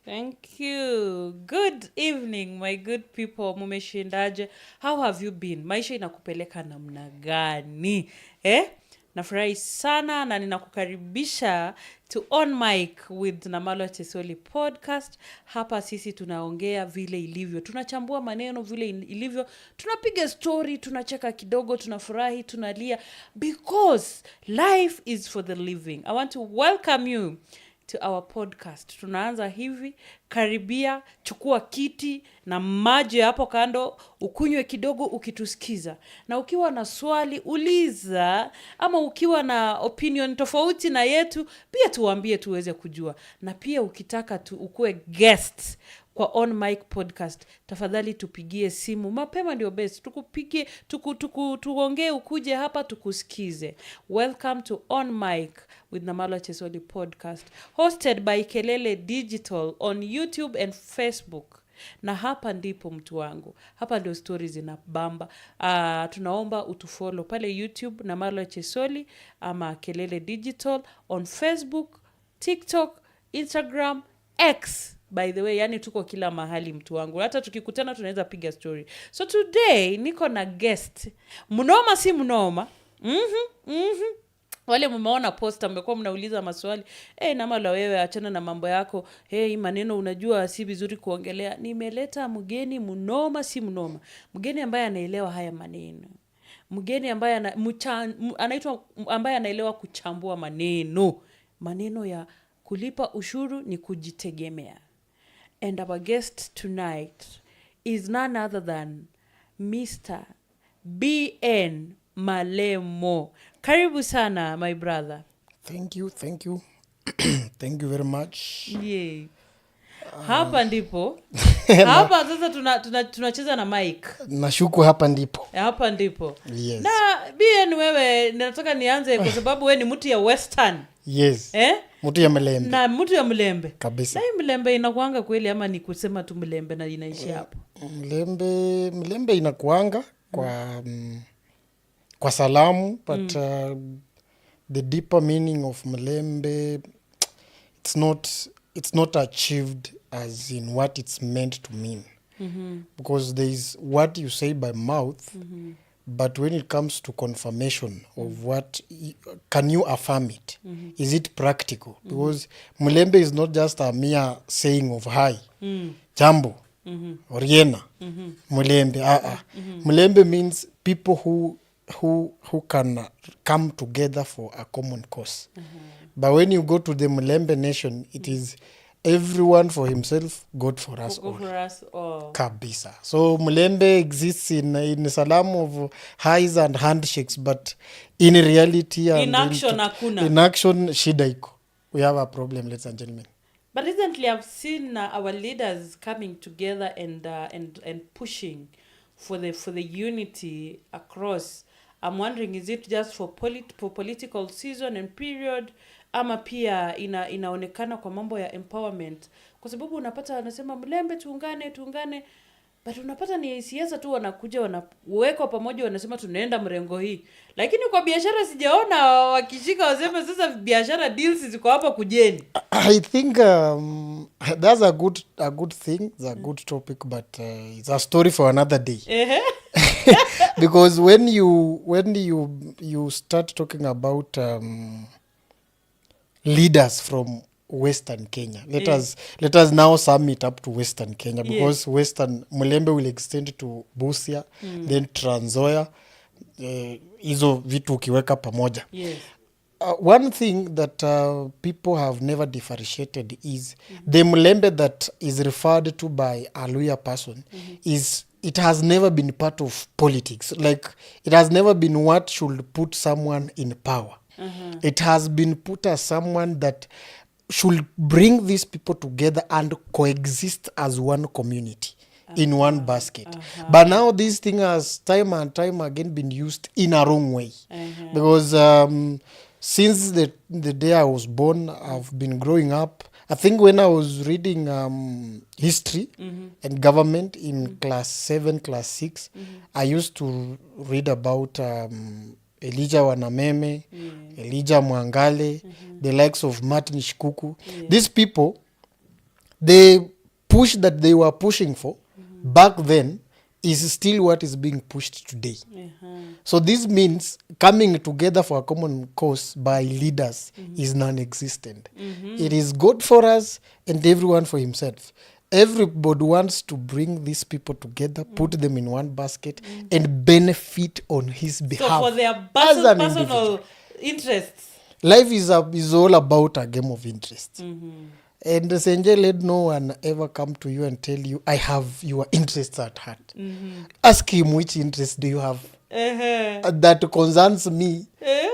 Thank you. Good evening, my good people. Mumeshindaje? How have you been? Maisha inakupeleka namna gani? Nafurahi sana na ninakukaribisha to On Mic with Namalwa Chesoli podcast. Hapa sisi tunaongea vile ilivyo. Tunachambua maneno vile ilivyo. Tunapiga story, tunacheka kidogo, tunafurahi, tunalia. Because life is for the living. I want to welcome you to our podcast. Tunaanza hivi, karibia, chukua kiti na maji hapo kando, ukunywe kidogo ukitusikiza. Na ukiwa na swali, uliza, ama ukiwa na opinion tofauti na yetu, pia tuambie tuweze kujua. Na pia ukitaka ukue guest kwa On Mic podcast, tafadhali tupigie simu. Mapema ndio best. Tukupigie, tuongee ukuje hapa tukusikize. Welcome to On Mic with Namalwa Chesoli podcast, hosted by Kelele Digital on YouTube and Facebook. Na hapa ndipo mtu wangu. Hapa ndio stories zinabamba. Tunaomba utufollow pale YouTube Namalwa Chesoli ama Kelele Digital, on Facebook, TikTok, Instagram, X. By the way, yani tuko kila mahali mtu wangu. Hata tukikutana tunaweza piga story. So today niko na guest. Mnoma si mnoma. Wale mmeona posta mmekuwa mnauliza maswali. Namalwa wewe achana na mambo yako. Maneno unajua si vizuri kuongelea. Nimeleta mgeni mnoma si mnoma. Mgeni ambaye anaelewa haya maneno. Mgeni ambaye anaitwa ambaye anaelewa kuchambua maneno. Maneno ya kulipa ushuru ni kujitegemea. And our guest tonight is none other than Mr. BN Malemo. Karibu sana, my brother. Thank you. Thank you very much. Yeah. Hapa ndipo. Hapa sasa tunacheza na mic. Nashuku hapa ndipo. Hapa ndipo. Yes. Na BN wewe nataka nianze kwa sababu wewe ni mtu ya Western. Yes. Mtu ya Mlembe. Na mtu ya Mlembe. Kabisa. Na hii Mlembe inakuanga kweli ama ni kusema tu Mlembe na inaishi hapo? Mlembe inakuanga kwa salamu, but the deeper meaning of Mlembe, it's not achieved as in what it's meant to mean. Because there is what you say by mouth, but when it comes to confirmation of what can you affirm it, is it practical? Because Mlembe is not just a mere saying of hi, jambo, oriena, Mlembe. Mlembe means people who can come together for a common cause. But when you go to the Mlembe nation, it is everyone for himself, God for us all. For us all. Kabisa. So Mlembe exists in a salam of highs and handshakes, but in reality and in action hakuna. In action shida iko. We have a problem, ladies and gentlemen. But recently I've seen our leaders coming together and pushing for the unity across. I'm wondering, is it just for political season and period, ama pia inaonekana kwa mambo ya empowerment? Kwa sababu unapata wanasema Mlembe tuungane, but unapata ni siasa tu wanakuja wanawekwa pamoja wanasema tunaenda mrengo hii. Lakini kwa biashara sijaona wakishika waseme sasa biashara deals ziko hapa kujeni. I think that's a good thing, it's a good topic, but it's a story for another day. Because when you start talking about leaders from Western Kenya, let us now sum it up to Western Kenya, because Western Mlembe will extend to Busia, then Trans Nzoia, hizo vitu ukiweka pamoja. Yes. One thing that people have never differentiated is the Mlembe that is referred to by a Luhya person is it has never been part of politics. Like, it has never been what should put someone in power. It has been put as someone that should bring these people together and coexist as one community in one basket. But now this thing has time and time again been used in a wrong way. Because since the day I was born, I've been growing up. I think when I was reading history and government in class 7, class 6, I used to read about Elijah Wanameme, Elijah Mwangale, the likes of Martin Shikuku. These people, the push that they were pushing for back then is still what is being pushed today. So this means coming together for a common cause by leaders is non-existent. It is God for us and everyone for himself. Everybody wants to bring these people together, put them in one basket, and benefit on his behalf. So for their as an personal individual. interests. Life is all about a game of interests. And Senje, let no one ever come to you and tell you, I have your interests at heart. Ask him, which interest do you have that concerns me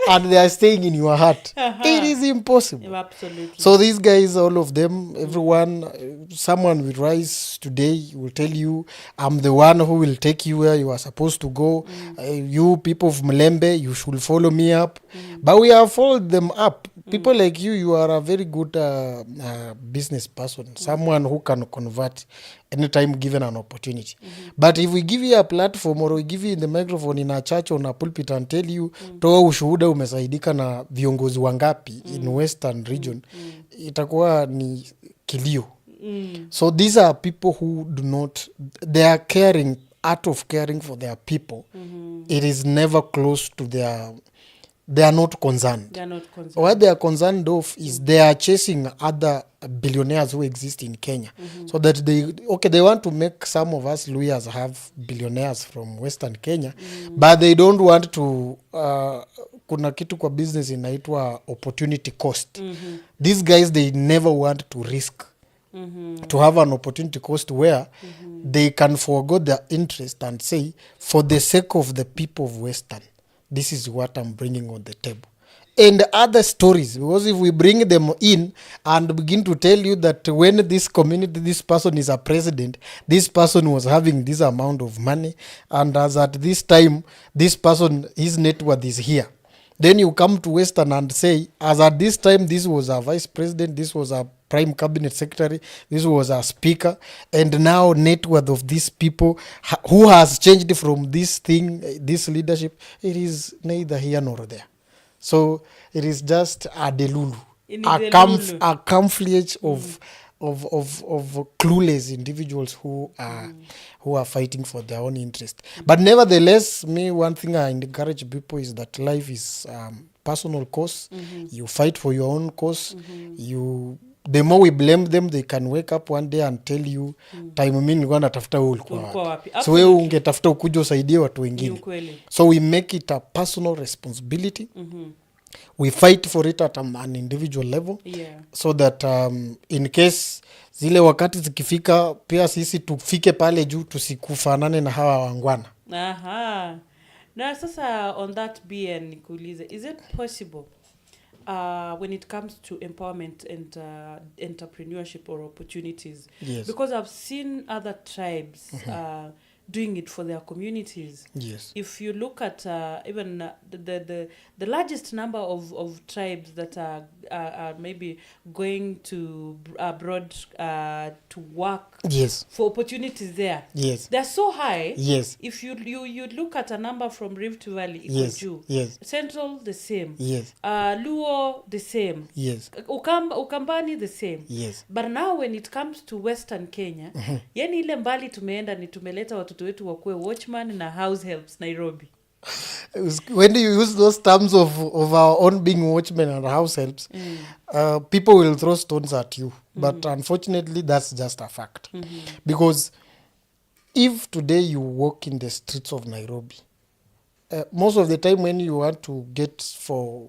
and they are staying in your heart? It is impossible. Absolutely. So these guys, all of them, everyone, someone will rise today, will tell you, I'm the one who will take you where you are supposed to go. You people of Malembe, you should follow me up. But we have followed them up. People like you are a very good business person, someone who can convert anytime given an opportunity. But if we give you a platform or we give you the microphone in a church or a pulpit and tell you, toa ushuhuda umesaidika na viongozi wangapi in Western region, itakuwa ni kilio. So these are people who do not, they are caring, out of caring for their people. It is never close to their, they are not concerned. They are not concerned. What they are concerned of is they are chasing other billionaires who exist in Kenya. So that they want to make some of us lawyers have billionaires from Western Kenya, but they don't want to, kuna kitu kwa business inaitwa opportunity cost. These guys, they never want to risk to have an opportunity cost where they can forego their interest and say, for the sake of the people of Western, this is what I'm bringing on the table. And other stories, because if we bring them in and begin to tell you that when this community, this person is a president, this person was having this amount of money, and as at this time, this person, his net worth is here. Then you come to Western and say, as at this time, this was a vice president, this was a prime cabinet secretary, this was a speaker, and now net worth of these people who has changed from this thing, this leadership, it is neither here nor there. So it is just a delulu, a camouflage of clueless individuals who are fighting for their own interest. But nevertheless, one thing I encourage people is that life is personal cause. You fight for your own cause. The more we blame them, they can wake up one day and tell you, time mimi nilikuwa natafuta wewe ulikuwa wapi. So wewe ungetafuta ukuje usaidie watu wengine. So we make it a personal responsibility. We fight for it at an individual level, so that in case zile wakati zikifika pia sisi tufike pale juu tusikufanane na hawa wangwana. Na sasa on that BN nikuulize, is it possible when it comes to empowerment and entrepreneurship or opportunities? Yes. Because I've seen other tribes doing it for their communities. Yes. If you look at even the largest number of tribes that are maybe going to abroad to work for opportunities there, they're so high. If you look at a number from Rift Valley, Ikoju, Central the same, Luo the same, Ukambani the same. But now when it comes to Western Kenya, yani ile mbali tumeenda ni tumeleta watoto wetu wakuwe watchman na house helps Nairobi. When you use those terms of our own being watchmen and house helps, people will throw stones at you. But unfortunately, that's just a fact. Because if today you walk in the streets of Nairobi, most of the time when you want to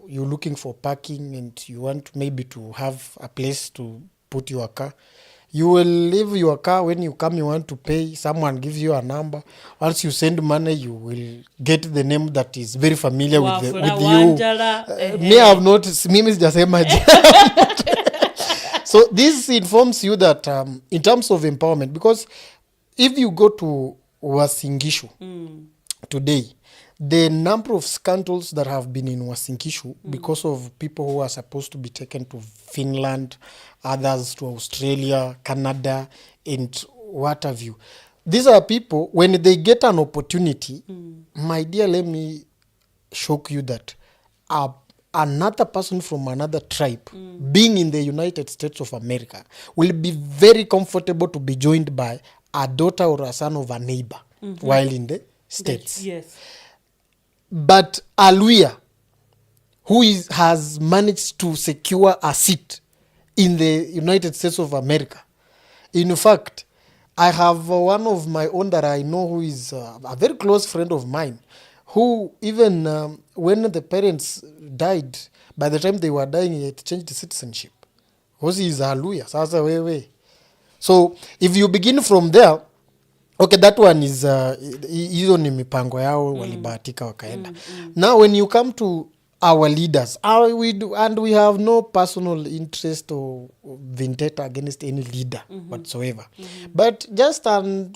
you're looking for parking and you want maybe to have a place to put your car, you will leave your car. When you come, you want to pay, someone gives you a number. Once you send money, you will get the name that is very familiar with you. Me, I have not, mimi sijasema. So this informs you that in terms of empowerment, because if you go to Uasin Gishu today, the number of scandals that have been in Uasin Gishu because of people who are supposed to be taken to Finland, others to Australia, Canada, and what have you. These are people, when they get an opportunity, my dear, let me shock you that another person from another tribe being in the United States of America will be very comfortable to be joined by a daughter or a son of a neighbor while in the States. Yes. But Aluya, who has managed to secure a seat in the United States of America. In fact, I have one of my own that I know who is a very close friend of mine, who even when the parents died, by the time they were dying, he had changed citizenship. Because he is Aluya. Sasa wewe. So if you begin from there, okay, that one is hizo ni mipango yao walibahatika wakaenda. Now when you come to our leaders, and we have no personal interest or vendetta against any leader whatsoever, but just a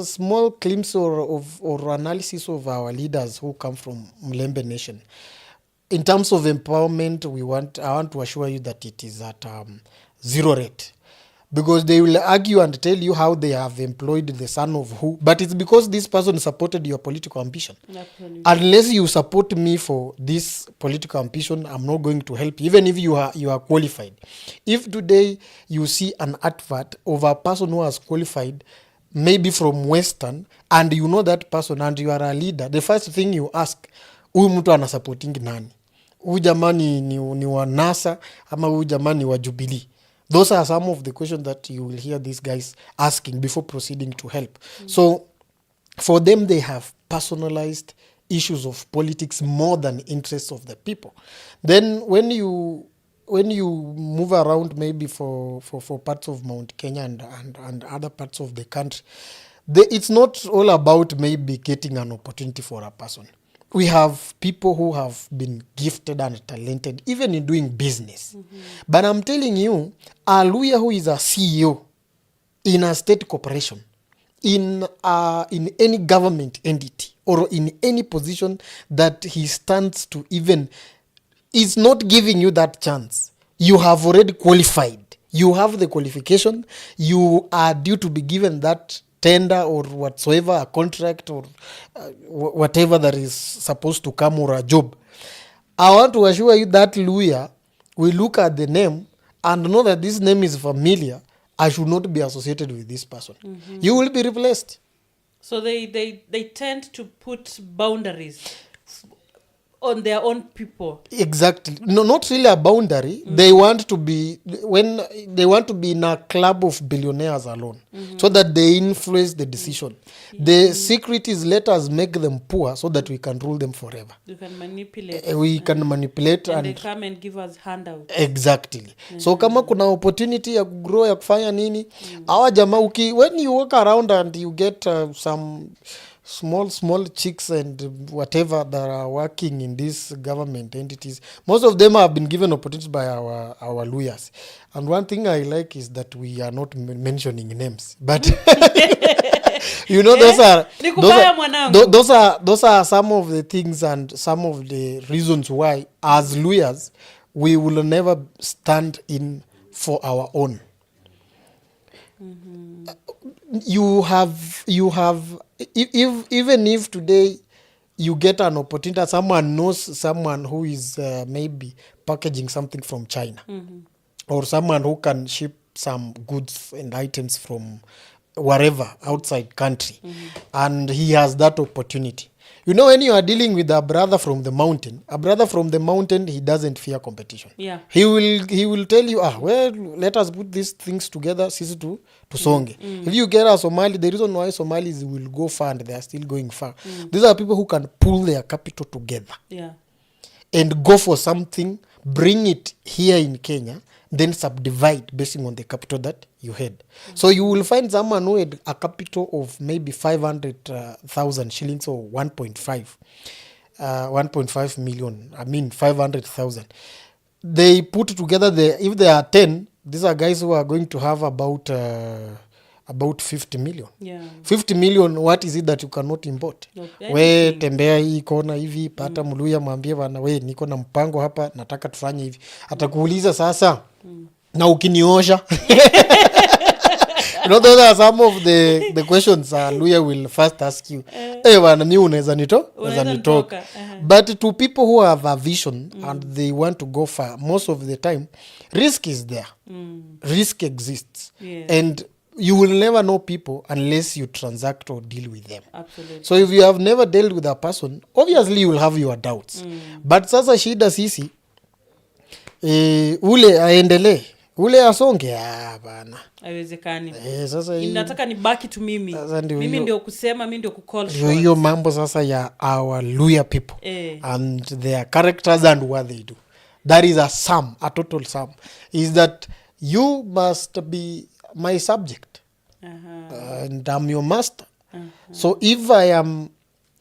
small glimpse or analysis of our leaders who come from Mlembe Nation. In terms of empowerment, I want to assure you that it is at zero rate. Because they will argue and tell you how they have employed the son of who. But it's because this person supported your political ambition. Absolutely. Unless you support me for this political ambition, I'm not going to help you, even if you are qualified. If today you see an advert of a person who has qualified, maybe from Western, and you know that person and you are a leader, the first thing you ask, huyu mtu anasupporting nani? Huyu jamani ni wa NASA ama huyu jamani wa Jubilee? Those are some of the questions that you will hear these guys asking before proceeding to help. So for them, they have personalized issues of politics more than interests of the people. Then when you move around maybe for parts of Mount Kenya and other parts of the country, it's not all about maybe getting an opportunity for a person. We have people who have been gifted and talented, even in doing business. But I'm telling you, Aluya, who is a CEO in a state corporation, in any government entity, or in any position that he stands to even, is not giving you that chance. You have already qualified. You have the qualification. You are due to be given that tender or whatsoever, a contract or whatever that is supposed to come, or a job. I want to assure you that Luya will look at the name and know that this name is familiar. I should not be associated with this person. You will be replaced. So they tend to put boundaries on their own people. Exactly. No, not really a boundary. They want to be in a club of billionaires alone, so that they influence the decision. The secret is, let us make them poor so that we can rule them forever. You can manipulate. We can manipulate and they come and give us handouts. Exactly. So kama kuna opportunity ya grow ya kufanya nini, hawa jamaa when you walk around and you get some small chicks and whatever that are working in these government entities, most of them have been given opportunities by our lawyers. And one thing I like is that we are not mentioning names, but you know, those are some of the things and some of the reasons why, as lawyers, we will never stand in for our own. You have even if today you get an opportunity, someone knows someone who is maybe packaging something from China, or someone who can ship some goods and items from wherever outside country, and he has that opportunity. You know, when you are dealing with a brother from the mountain, he doesn't fear competition. Yeah. He will tell you, well, let us put these things together, sisi to songe. If you get a Somali, the reason why Somalis will go far and they are still going far, these are people who can pull their capital together, and go for something, bring it here in Kenya, then subdivide based on the capital that you had. So you will find someone who had a capital of maybe 500,000 shillings or 1.5 million. 500,000. They put together if there are 10, these are guys who are going to have about 50 million. 50 million, what is it that you cannot import? We tembea hii kona hivi, pata Mluya mwambie bana, we niko na mpango hapa, nataka tufanye hivi. Atakuuliza sasa, na ukiniosha. You know, those are some of the questions Luya will first ask you. Bana mi unaweza Unaweza nitoka. nitoka. But to people who have a vision and they want to go far, most of the time, risk is there. Risk exists. Yes. And you will never know people unless you transact or deal with them. Absolutely. So if you have never dealt with a person, obviously you will have your doubts. But sasa shida sisi, ule aendelee, ule asonge, bana. Haiwezekani. Sasa Inataka ni baki tu mimi. Mimi ndio kusema, mimi ndio kucall shots. hiyo mambo sasa ya our Luya people and their characters and what they do. That is a total sum. Is that you must be my subject. And I'm your master. So if I am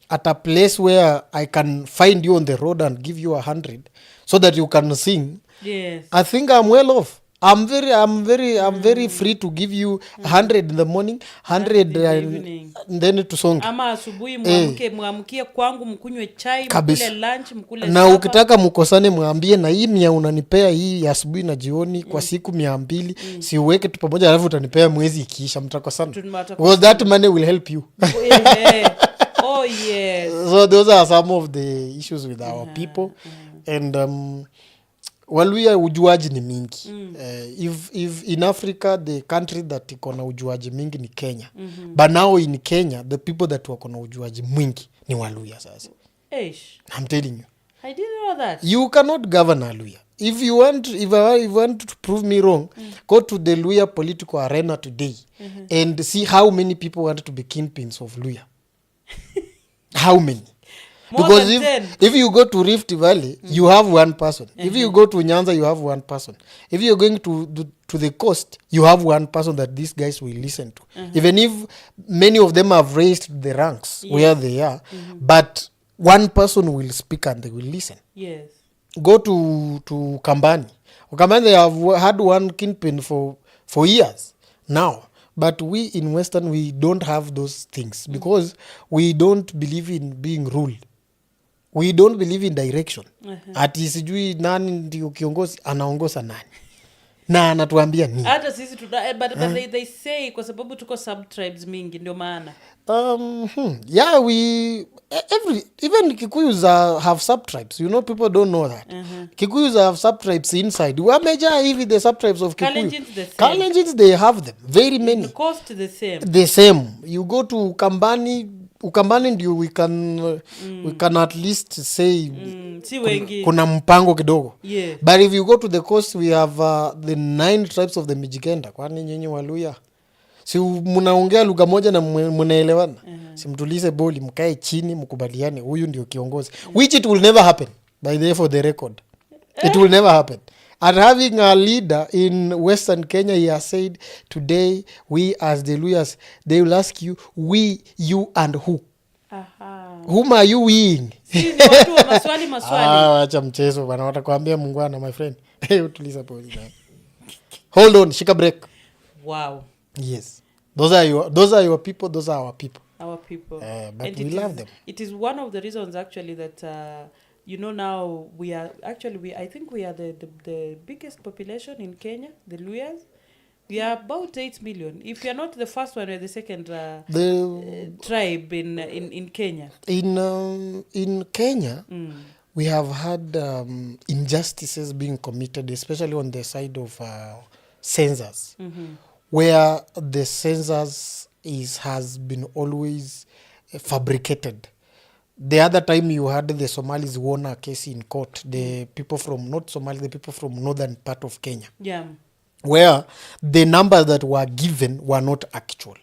at a place where I can find you on the road and give you 100 so that you can sing, yes, I think I'm well off. I'm very free to give you 100 in the morning, 100 and then to song. Ama asubuhi muamkie kwangu mkunywe chai, mkule lunch, mkule na supper. Ukitaka mkosane mwambie na hii ni unanipea hii asubuhi na jioni kwa siku 200, si uweke tu pamoja alafu utanipea mwezi ikiisha, mtakosana. Because that money will help you. Oh yes. So those are some of the issues with our people. And Waluya ujuaji ni mingi. If in Africa the country that iko na ujuaji mingi ni Kenya. But now in Kenya the people that wako na ujuaji mwingi ni Waluya sasa. I'm telling you. I didn't know that. You cannot govern Waluya. If you want to prove me wrong, go to the Luya political arena today and see how many people want to be kingpins of Luya. How many? Because if you go to Rift Valley, you have one person. If you go to Nyanza, you have one person. If you're going to the coast, you have one person that these guys will listen to. Even if many of them have raised the ranks where they are, but one person will speak and they will listen. Yes. Go to Kambani. Kambani, they have had one kingpin for years now. But we in Western, we don't have those things because we don't believe in being ruled. We don't believe in direction. Ati sijui nani ndio kiongozi anaongoza nani na anatuambia nini. Hata sisi but they say kwa sababu tuko sub tribes mingi ndio maana. Yeah, even Kikuyus have sub tribes. You know, people don't know that. Kikuyus have sub tribes inside. Wameja hivi the sub tribes of Kikuyu. Kalenjins they have them very many. The cost the same. The same. You go to Ukambani ndio we can at least say kuna mpango kidogo. Yeah. But if you go to the coast, we have the 9 tribes of the Mijikenda. Kwani nyinyi Waluya si mnaongea lugha moja na mnaelewana? Si mtulize boli, mkae chini mkubaliane huyu ndio kiongozi. Which it will never happen, by the way, for the record. It will never happen. And having a leader in Western Kenya, he has said, today, we as the Luyas, they will ask you, we, you, and who? Whom are you weing? Si ni watu wa maswali. Acha mchezo bana, watakwambia mungwana, my friend. Utuliza poli. Hold on, shika break. Wow. Yes. Those are your people, those are our people. Our people. But and we love them. It is one of the reasons actually that you know, now I think we are the biggest population in Kenya, the Luyas. We are about 8 million. If you are not the first one, we are the second tribe in Kenya. In Kenya, we have had injustices being committed, especially on the side of census, where the census has been always fabricated. The other time you had the Somalis won a case in court, the people from not Somali, the people from northern part of Kenya, where the numbers that were given were not actual.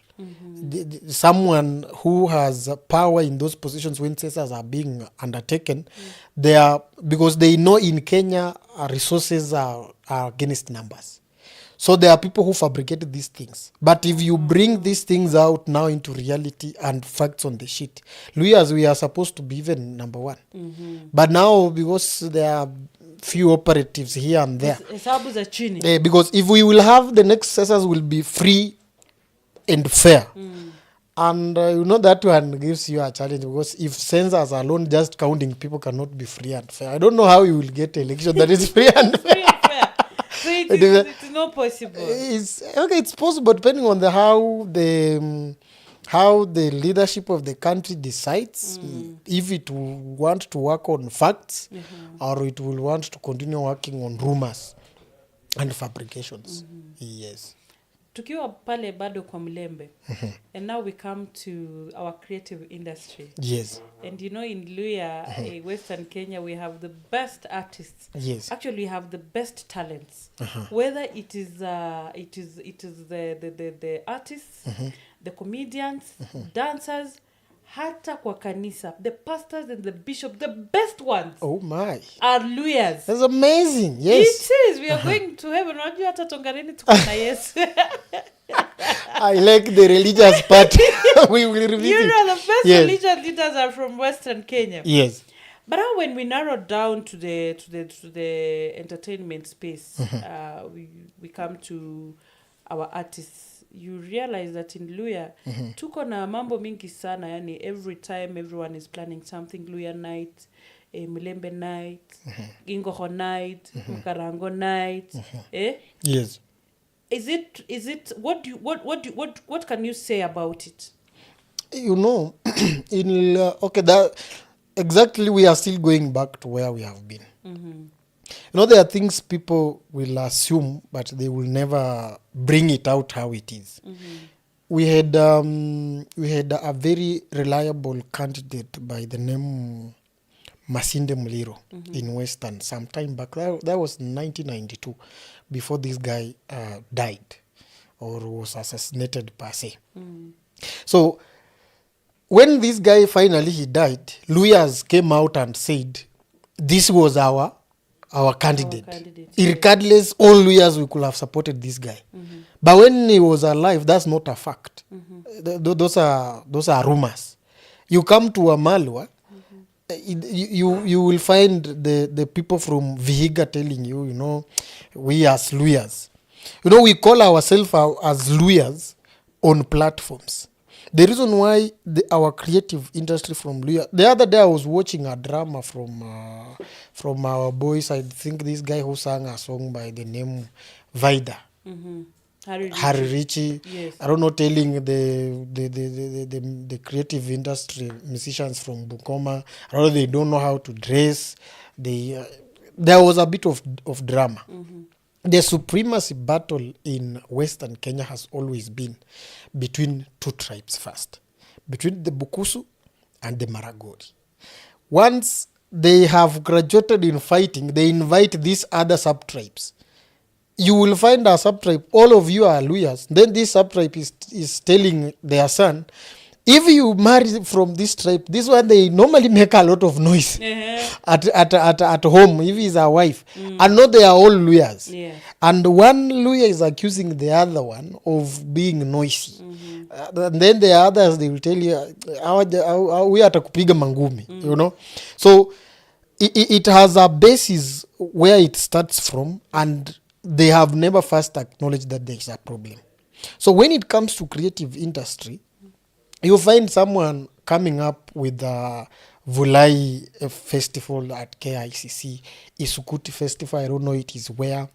Someone who has power in those positions when census are being undertaken, because they know in Kenya resources are against numbers. So there are people who fabricated these things. But if you bring these things out now into reality and facts on the sheet, Luyas, we are supposed to be even number 1. But now, because there are few operatives here and there, because if we will have the next census will be free and fair. And you know that one gives you a challenge, because if census alone just counting people cannot be free and fair, I don't know how you will get election that is free and fair. So It's not possible. It's okay. It's possible depending on how the leadership of the country decides if it will want to work on facts or it will want to continue working on rumors and fabrications. Yes. Tukiwa pale bado kwa Mlembe. And now we come to our creative industry. Yes. And you know, in Luya, Western Kenya, we have the best artists. Yes. Actually, we have the best talents. Whether it is the artists, the comedians, dancers, hata kwa kanisa, the pastors and the bishop, the best ones. Oh my. Are Luyas. That's amazing. Yes. It is. We are going to heaven. Unajua hata tonganeni tuko na Yesu. I like the religious part. We will revisit. You know, the best Yes. religious leaders are from Western Kenya. Yes. But now when we narrow down to the entertainment space, we come to our artists. You realize that in Luya, tuko na mambo mingi sana, yani every time everyone is planning something, Luya night, Mulembe night, Gingoho night, Mkarango night, Yes. Is it what can you say about it? You know, that exactly, we are still going back to where we have been. You know, there are things people will assume, but they will never bring it out how it is. We had a very reliable candidate by the name Masinde Muliro in Western sometime back. That was 1992, before this guy died or was assassinated per se. So when this guy finally he died, Luyas came out and said this was our candidate. Regardless, all Luyas, we could have supported this guy. But when he was alive, that's not a fact. Those are rumors. You come to Namalwa, you will find the people from Vihiga telling you, you know, we as Luyas. You know, we call ourselves as Luyas on platforms. The reason why our creative industry from Luya... The other day I was watching a drama from our boys. I think this guy who sang a song by the name Vida. Harry Ritchie. Yes. I don't know, telling the creative industry musicians from Bukoma, I don't know, they don't know how to dress. There was a bit of drama. The supremacy battle in Western Kenya has always been between two tribes first, between the Bukusu and the Maragori. Once they have graduated in fighting, they invite these other sub-tribes. You will find a sub-tribe, all of you are Luyas. Then this sub-tribe is telling their son, if you marry from this tribe, this one, they normally make a lot of noise at home, if he's a wife. And not they are all Luyas. Yeah. And one Luya is accusing the other one of being noisy. And then the others, they will tell you, we are kupiga mangumi, you know. So it has a basis where it starts from, and they have never first acknowledged that there is a problem. So when it comes to creative industry, you find someone coming up with a Vulai festival at KICC, Isukuti festival, I don't know it is where.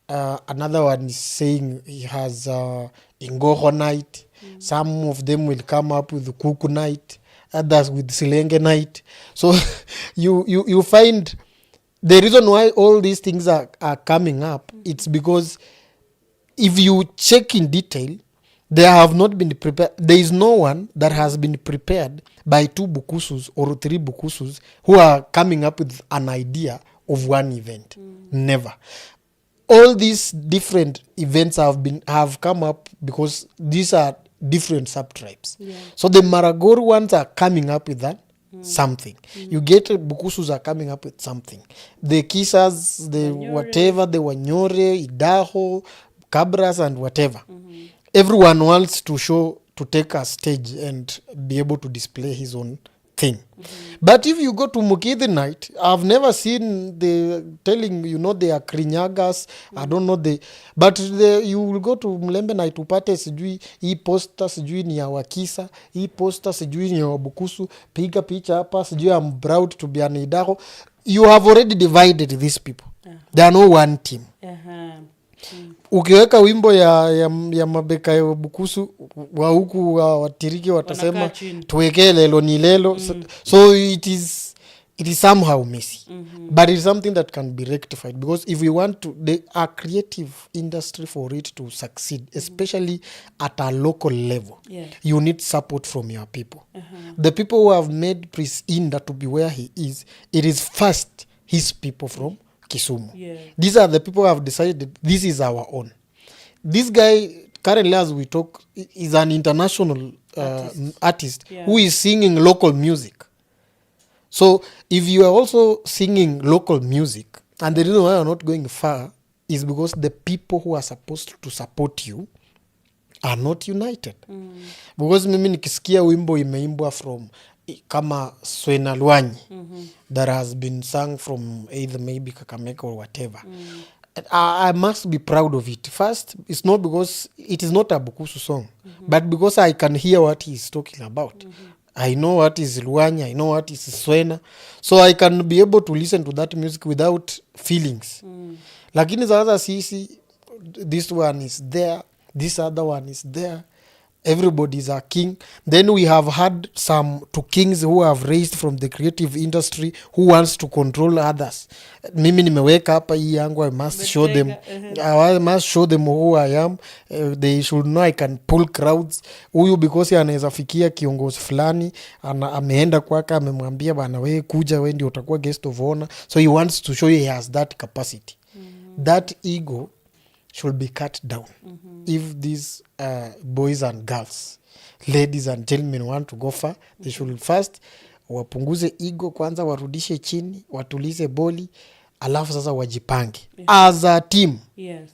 Another one is saying he has Ingoho night. Some of them will come up with Kuku night, others with Silenge night. So you find the reason why all these things are coming up, it's because if you check in detail, they have not been prepared. There is no one that has been prepared by 2 Bukusus or 3 Bukusus who are coming up with an idea of one event. Never. All these different events have come up because these are different sub-tribes. Yeah. So the Maragori ones are coming up with that something. You get Bukusus are coming up with something. The Kisas, the Wanyore, whatever, the Wanyore, Idaho, Cabras and whatever. Everyone wants to take a stage and be able to display his own thing. But if you go to Mukithi night, I've never seen the telling, you know, they are Krinyagas, I don't know but you will go to Mlembe night upate sijui hii poster sijui ni ya Wakisa, hii poster sijui ni ya Wabukusu, piga picha hapa sijui I'm proud to be an Idaho. You have already divided these people. They are no one team. ukiweka wimbo ya mabeka ya bukusu wa huku watiriki watasema tuwekee lelo ni lelo. So it is somehow messy. But it's something that can be rectified, because if we want to, a creative industry, for it to succeed, especially at a local level, you need support from your people. The people who have made Prince Inda to be where he is, it is first his people from Kisumu. These are the people who have decided this is our own. This guy currently, as we talk, is an international artist who is singing local music. So if you are also singing local music, and the reason why you're not going far is because the people who are supposed to support you are not united. Because mimi nikisikia wimbo imeimbwa from kama Swena Lwanyi, that has been sung from either maybe Kakamega or whatever, I must be proud of it. First, it's not because it is not a Bukusu song, but because I can hear what he is talking about. I know what is Lwanyi, I know what is Swena, so I can be able to listen to that music without feelings. Lakini sasa sisi, this one is there, this other one is there, everybody is a king. Then we have had some two kings who have raised from the creative industry who wants to control others. Mimi nimeweka hapa hii yangu, I must show them, I must show them who I am. They should know I can pull crowds. Huyu because anaweza fikia kiongozi fulani, ameenda kwake amemwambia bana wewe kuja, wewe ndio utakuwa guest of honor. So he wants to show he has that capacity. That ego should be cut down. If these boys and girls, ladies and gentlemen, want to go far, they should first wapunguze ego kwanza, warudishe chini, watulize boli, alafu sasa wajipange as a team.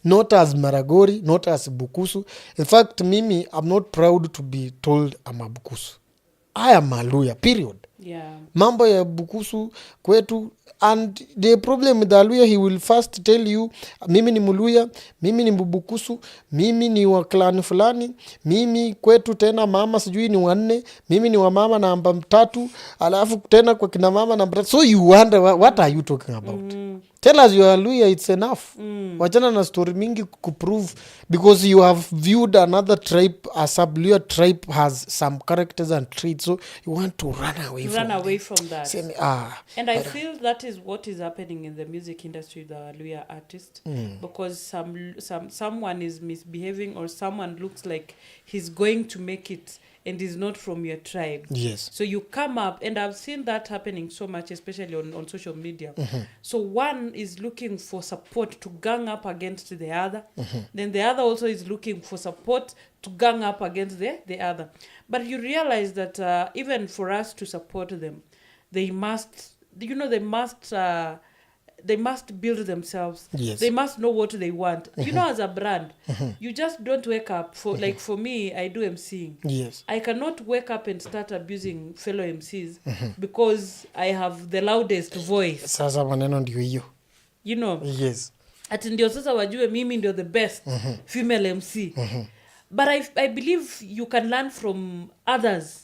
Not as Maragori, not as Bukusu. In fact, mimi, I'm not proud to be told I'm a Bukusu. I am a Luya, period. Mambo ya Bukusu kwetu, and the problem with the Luya, he will first tell you mimi ni Muluya, mimi ni Mbubukusu, mimi ni wa clan fulani, mimi kwetu tena mama sijui ni wanne, mimi ni wa mama namba 3, alafu tena kwa kina mama namba 3. So you wonder what are you talking about? Tell us you are Luya, it's enough. Wachana na story mingi kuprove, because you have viewed another tribe, a sub-Luya tribe has some characters and traits, so you want to run away from that. And I feel that is what is happening in the music industry, the Luya artist, because someone is misbehaving, or someone looks like he's going to make it and is not from your tribe. So you come up, and I've seen that happening so much, especially on social media. So one is looking for support to gang up against the other. Then the other also is looking for support to gang up against the other. But you realize that even for us to support them, they must build themselves. They must know what they want. As a brand, you just don't wake up. Like for me, I do MCing. I cannot wake up and start abusing fellow MCs because I have the loudest voice. Sasa maneno ndio hiyo. Ati ndio sasa wajue mimi ndio the best female MC. But I believe you can learn from others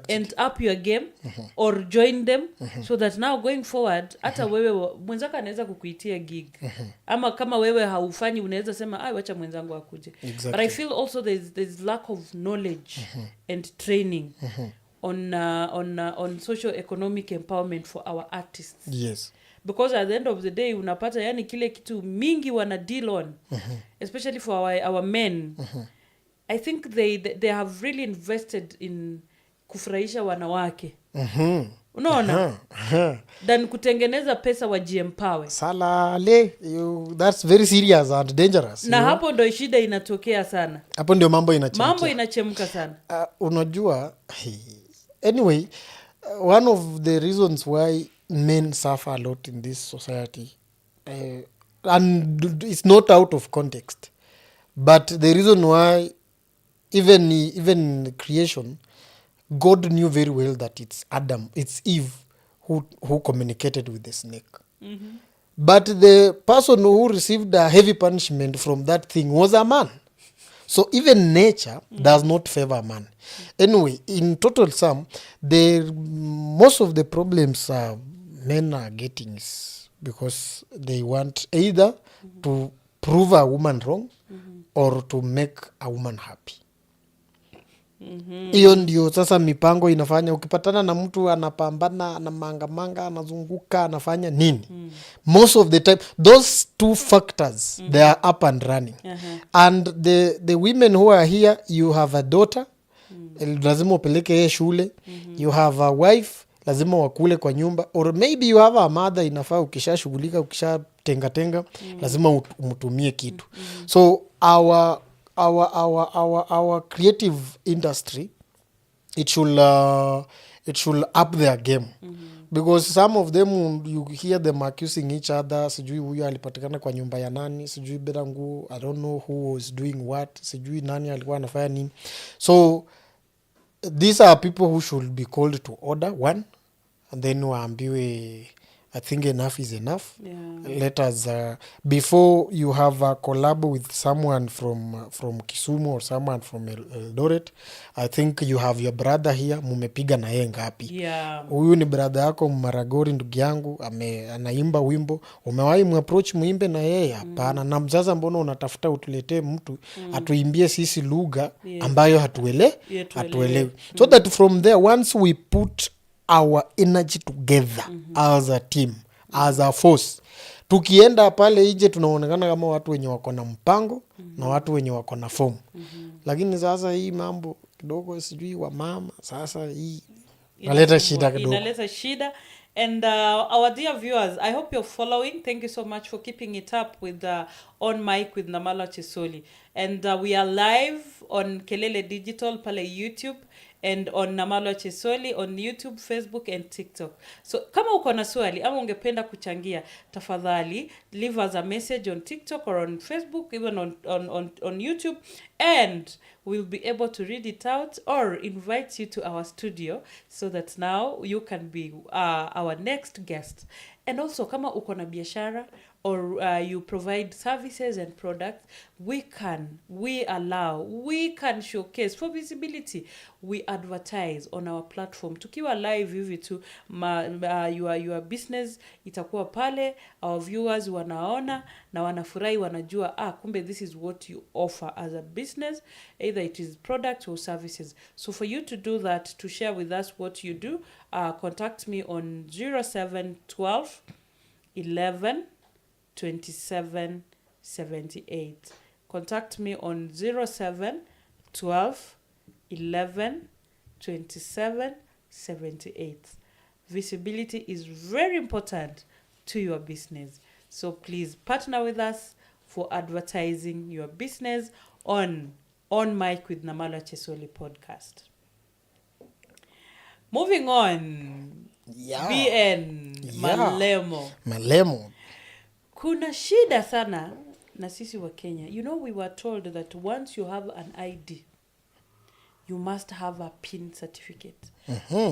and up your game or join them so that now going forward, hata wewe mwenzako anaweza kukuitia gig. Ama kama wewe haufanyi unaweza sema wacha mwenzangu akuje. But I feel also there's lack of knowledge and training on social economic empowerment for our artists. Because at the end of the day unapata yani kile kitu mingi wana deal on, especially for our men. I think they have really invested in kufurahisha wanawake. Unaona? Than kutengeneza pesa wajiempower. Salale, that's very serious and dangerous. Na hapo ndo shida inatokea sana. Hapo ndio mambo inachemka. Mambo inachemka sana. Unajua, anyway, one of the reasons why men suffer a lot in this society, and it's not out of context, but the reason why even in creation, God knew very well that it's Eve who communicated with the snake. But the person who received a heavy punishment from that thing was a man. So even nature does not favor man. Anyway, in total sum, most of the problems men are getting is because they want either to prove a woman wrong, or to make a woman happy. Hiyo ndio sasa mipango inafanya. Ukipatana na mtu anapambana, anamangamanga, anazunguka, anafanya nini, most of the time those two factors they are up and running. And the women who are here, you have a daughter, lazima upeleke yeye shule, you have a wife, lazima wakule kwa nyumba, or maybe you have a mother, inafaa ukishashughulika, ukishatenga lazima umtumie kitu. So our creative industry, it should up their game. Because some of them, you hear them accusing each other, sijui huyu alipatikana kwa nyumba ya nani, sijui bila nguo, I don't know who was doing what, sijui nani alikuwa anafanya nini. So these are people who should be called to order, one, and then waambiwe, I think enough is enough. Let us before you have a collab with someone from Kisumu or someone from Eldoret, I think you have your brother here, mumepiga na yeye ngapi? Huyu ni brother yako Maragori, ndugu yangu, anaimba wimbo, umewahi muapproach muimbe na yeye? Hapana. Na mzaza, mbona unatafuta utuletee mtu atuimbie sisi lugha ambayo hatuelewi? So that from there, once we put our energy together as a team, as a force, tukienda pale nje tunaonekana kama watu wenye wako na mpango na watu wenye wako na form. Lakini sasa hii mambo kidogo sijui wa mama, sasa hii inaleta shida kidogo. Inaleta shida. And our dear viewers, I hope you're following. Thank you so much for keeping it up with On Mic with Namalwa Chesoli. And we are live on Kelele Digital pale YouTube, and on Namalwa Chesoli on YouTube, Facebook and TikTok. So kama uko na swali ama ungependa kuchangia, tafadhali leave us a message on TikTok or on Facebook, even on YouTube, and we'll be able to read it out or invite you to our studio so that now you can be our next guest. And also, kama uko na biashara or you provide services and products, we can showcase for visibility. We advertise on our platform. Tukiwa live hivi tu, your business itakuwa pale, our viewers wanaona na wanafurahi, wanajua kumbe this is what you offer as a business, either it is products or services. So for you to do that, to share with us what you do, contact me on 0712 11 27 78. Contact me on 07 12 11 27 78. Visibility is very important to your business. So please partner with us for advertising your business on Mic with Namalwa Chesoli podcast. Moving on. BN. Malemo. Kuna shida sana na sisi wa Kenya. You know, we were told that once you have an ID, you must have a PIN certificate.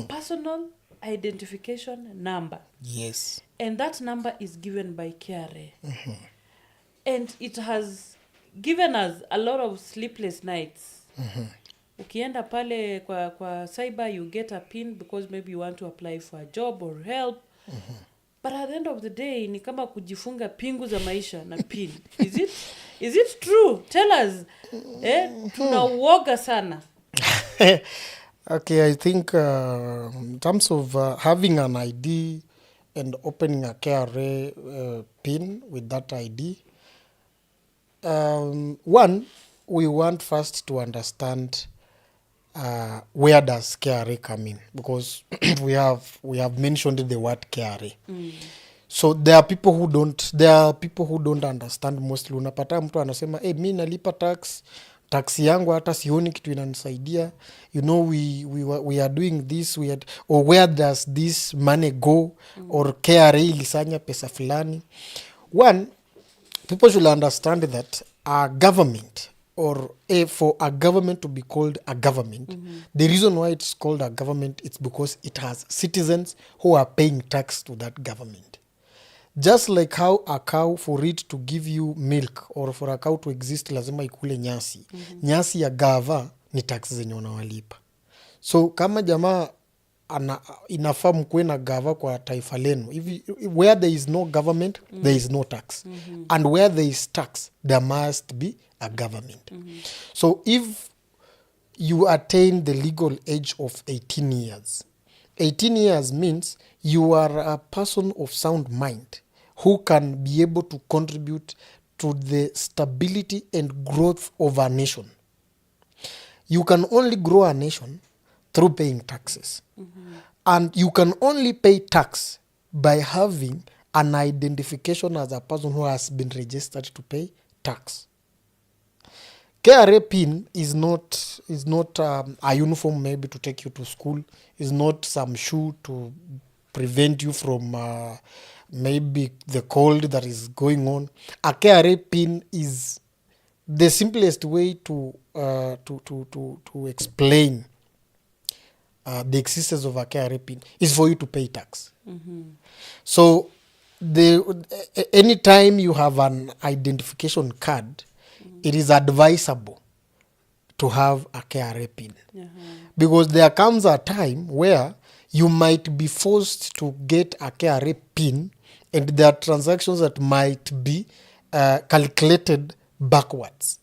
Personal identification number. Yes. And that number is given by KRA. And it has given us a lot of sleepless nights. Ukienda pale kwa cyber, you get a PIN because maybe you want to apply for a job or help. But at the end of the day, ni kama kujifunga pingu za maisha na PIN. Is it true? Tell us. Tunauoga sana. Okay, I think in terms of having an ID and opening a KRA PIN with that ID, one, we want first to understand where does KRA come in, because we have mentioned the word KRA. So there are people who don't understand mostly. Unapata mtu anasema mi nalipa tax yangu hata sioni kitu inanisaidia, you know, we are doing this, or where does this money go, or KRA ilisanya pesa fulani. One, people should understand that a government, or for a government to be called a government, the reason why it's called a government, it's because it has citizens who are paying tax to that government. Just like how a cow, for it to give you milk, or for a cow to exist, lazima ikule nyasi. Nyasi ya gava ni tax zenye unawalipa. So kama jamaa inafaa mkuwe na gava kwa taifa lenu. Where there is no government, there is no tax. And where there is tax, there must be a government. So if you attain the legal age of 18 years, 18 years means you are a person of sound mind who can be able to contribute to the stability and growth of a nation. You can only grow a nation through paying taxes. And you can only pay tax by having an identification as a person who has been registered to pay tax. KRA pin is not a uniform maybe to take you to school. Is not some shoe to prevent you from maybe the cold that is going on. A KRA pin is the simplest way to explain the existence of a KRA pin is for you to pay tax. So anytime you have an identification card, it is advisable to have a KRA pin. Because there comes a time where you might be forced to get a KRA pin, and there are transactions that might be calculated backwards.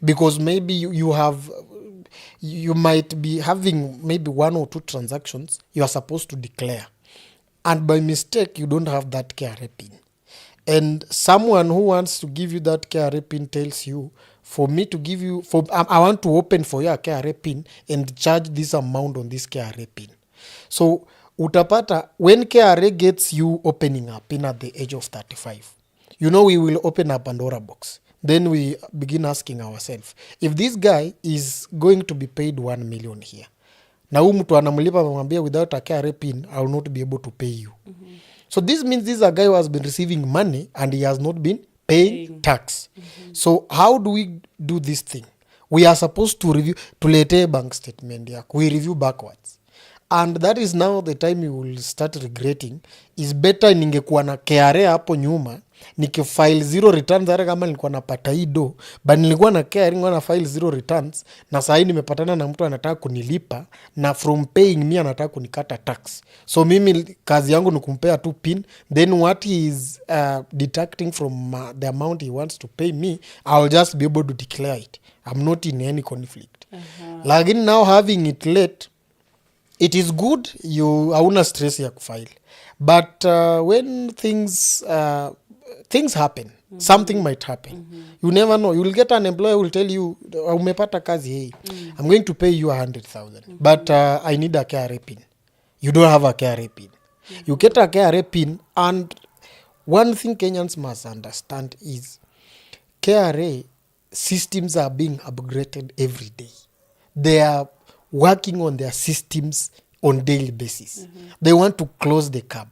Because maybe you might be having maybe 1 or 2 transactions you are supposed to declare, and by mistake you don't have that KRA pin, and someone who wants to give you that KRA pin tells you, for me to give you, I want to open for you a KRA pin and charge this amount on this KRA pin. So utapata when KRA gets you opening a pin at the age of 35, we will open a Pandora box. Then we begin asking ourselves, if this guy is going to be paid 1 million here, na huyu mtu anamlipa amemwambia, without a KRA pin I will not be able to pay you. So this means this is a guy who has been receiving money and he has not been paying tax. So how do we do this thing? We are supposed to review, tulete bank statement yako, we review backwards. And that is now the time you will start regretting. Is better ningekuwa na KRA hapo nyuma, nikifile 0 returns, hata kama nilikuwa napata hii do, but nilikuwa na KRA, nilikuwa na file 0 returns, na saa hii nimepatana na mtu anataka kunilipa, na from paying me anataka kunikata tax. So mimi kazi yangu ni kumpea tu pin, then what he is deducting from the amount he wants to pay me, I will just be able to declare it. I'm not in any conflict. Lakini now having it late, it is good, hauna stress ya kufile, but when things happen, something might happen. You never know. You will get an employer who will tell you, umepata kazi hii, I'm going to pay you 100,000, but I need a KRA pin. You don't have a KRA pin. You get a KRA pin, and one thing Kenyans must understand is KRA systems are being upgraded every day. They are working on their systems on daily basis. They want to close the gap.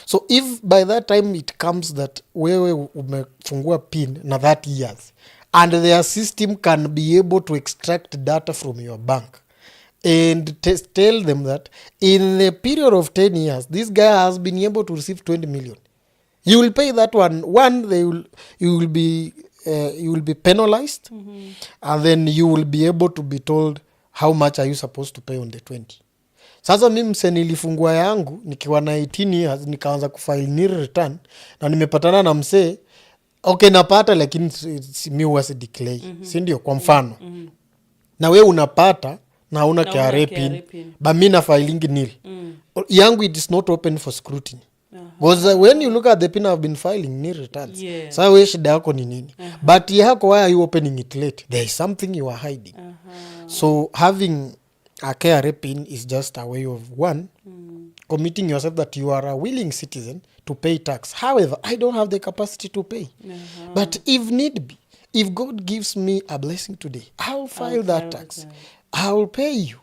So if by that time it comes that wewe umefungua pin na 30 years, and their system can be able to extract data from your bank and tell them that in the period of 10 years, this guy has been able to receive 20 million. You will pay that one. You will be penalized, and then you will be able to be told how much are you supposed to pay on the 20. Sasa mimi mse nilifungua yangu nikiwa na 18 years, nikaanza kufile nil return, na nimepatana na mse, okay napata, lakini mi huwa si declare, si ndio? Kwa mfano na we unapata na una KRA pin, but mi na filing nil yangu, it is not open for scrutiny. Because when you look at the pin, I've been filing nil returns. Sasa we shida yako ni nini? But yako, why are you opening it late? There is something you are hiding. So having a KRA pin is just a way of committing yourself that you are a willing citizen to pay tax. However, I don't have the capacity to pay. But if need be, if God gives me a blessing today, I'll file that tax. I'll pay you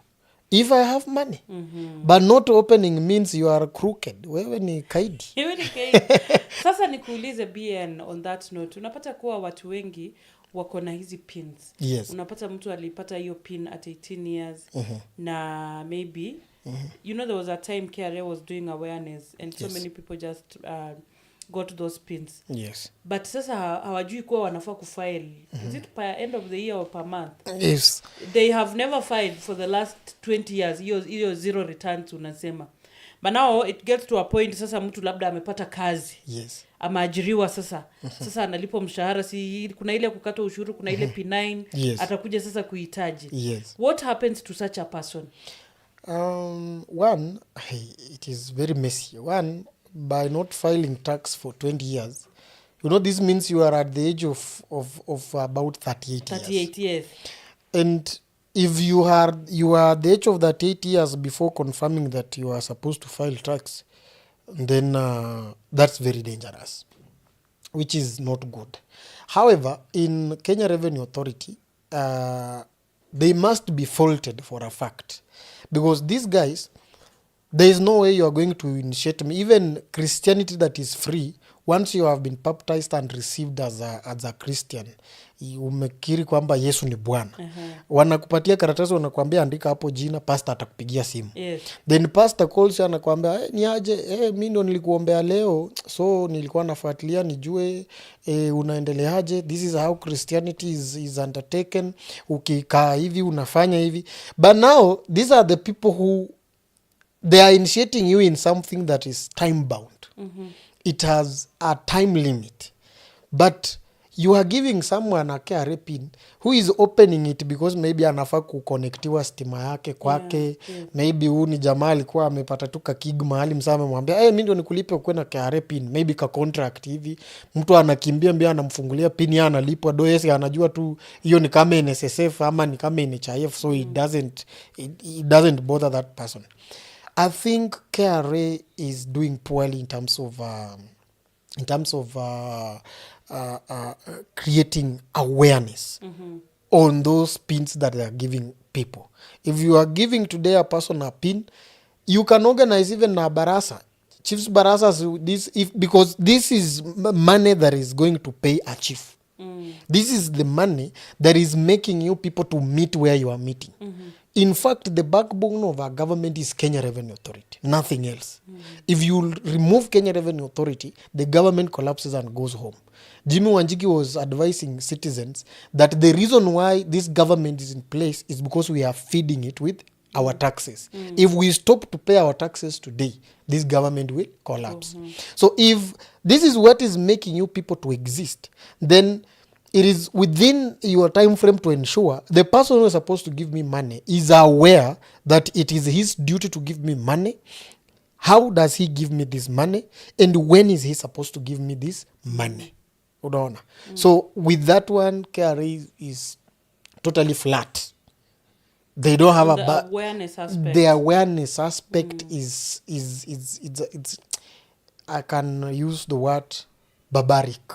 if I have money. But not opening means you are crooked. Wewe ni kaidi. Sasa nikuulize BN, on that note, unapata kuwa watu wengi wako na hizi pins. Yes. Unapata mtu alipata hiyo pin at 18 years na maybe there was a time KRA was doing awareness, and so many people just got those pins. Yes. But sasa hawajui kuwa wanafaa kufile. Is it per end of the year or per month? Yes. They have never filed for the last 20 years. Hiyo zero returns unasema. But now it gets to a point sasa mtu labda amepata kazi. Yes. Ameajiriwa sasa. Sasa analipo mshahara, si kuna ile kukata ushuru, kuna ile P9. Yes. Atakuja sasa kuhitaji. Yes. What happens to such a person? One, it is very messy. One, by not filing tax for 20 years, this means you are at the age of about 38 years. 38 years. And if you are at the age of that 8 years before confirming that you are supposed to file tax, then that's very dangerous, which is not good. However, in Kenya Revenue Authority, they must be faulted for a fact, because these guys, there is no way you are going to initiate me. Even Christianity that is free, once you have been baptized and received as a Christian, umekiri kwamba Yesu ni Bwana. Wanakupatia karatasi, wanakuambia andika hapo jina, pastor atakupigia simu. Yes. Then pastor calls you, anakuambia ni aje, mimi ndo nilikuombea leo, so nilikuwa nafuatilia nijue unaendeleaje, this is how Christianity is undertaken, ukikaa hivi unafanya hivi. But now these are the people who they are initiating you in something that is time bound. It has a time limit, but you are giving someone a KRA pin who is opening it because maybe anafaa kuconnectiwa stima yake kwake. Yeah. Maybe huu ni jamaa alikuwa amepata tu kakig mahali, msaa amemwambia mimi ndio nikulipe ukwe na KRA pin, maybe ka contract hivi. Mtu anakimbia mbia anamfungulia pin ya analipwa do. Yes, anajua tu hiyo ni kama NSSF ama ni kama NHIF, so it doesn't bother that person. I think KRA is doing poorly in terms of creating awareness on those pins that they are giving people. If you are giving today a person a pin, you can organize even a barasa, chiefs barasas, because this is money that is going to pay a chief. This is the money that is making you people to meet where you are meeting. In fact, the backbone of our government is Kenya Revenue Authority, nothing else. If you remove Kenya Revenue Authority, the government collapses and goes home. Jimmy Wanjigi was advising citizens that the reason why this government is in place is because we are feeding it with our taxes. If we stop to pay our taxes today, this government will collapse. So if this is what is making you people to exist, then it is within your time frame to ensure the person who is supposed to give me money is aware that it is his duty to give me money. How does he give me this money? And when is he supposed to give me this money? Unaona? So with that one, KRA is totally flat. They don't have the awareness aspect. The awareness aspect is I can use the word barbaric,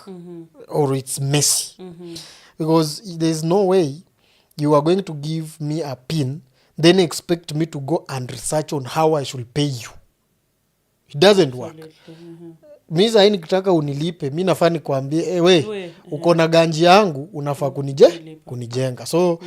or it's messy, because there's no way you are going to give me a pin then expect me to go and research on how I should pay you. It doesn't work. Mi sahi nikitaka unilipe, mi nafaa nikuambie we uko na ganji yangu unafaa kunijenga, so